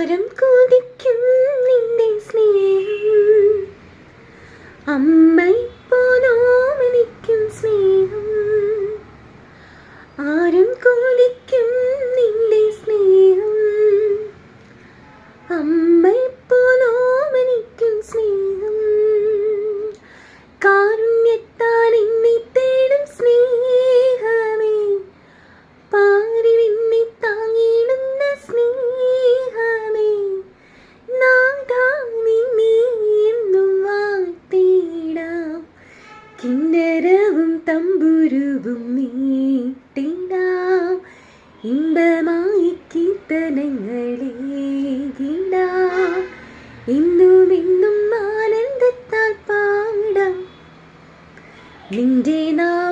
ആരം കൊതിക്കും നിന്റെ സ്നേഹം, അമ്മയെപ്പോലോമനിക്കും സ്നേഹം. ആരം കൊതിക്കും നിന്റെ സ്നേഹം, അമ്മയെപ്പോലോമനിക്കും സ്നേഹം. കാരുണ്യത്താൽ എന്നെ തേടും സ്നേഹമേ, പാരിൽ എന്നെ താങ്ങിടുന്ന സ്നേഹമേ, നാഥാ നിന്നെ എന്നും വാഴ്ത്തിടാം, കിന്നരവും തമ്പുരുവും മീട്ടിടാം, ഇമ്പമായി കീർത്തനങ്ങളേകിടാം, എന്നും ആനന്ദത്താൽ പാടാം നിന്റെ നാമം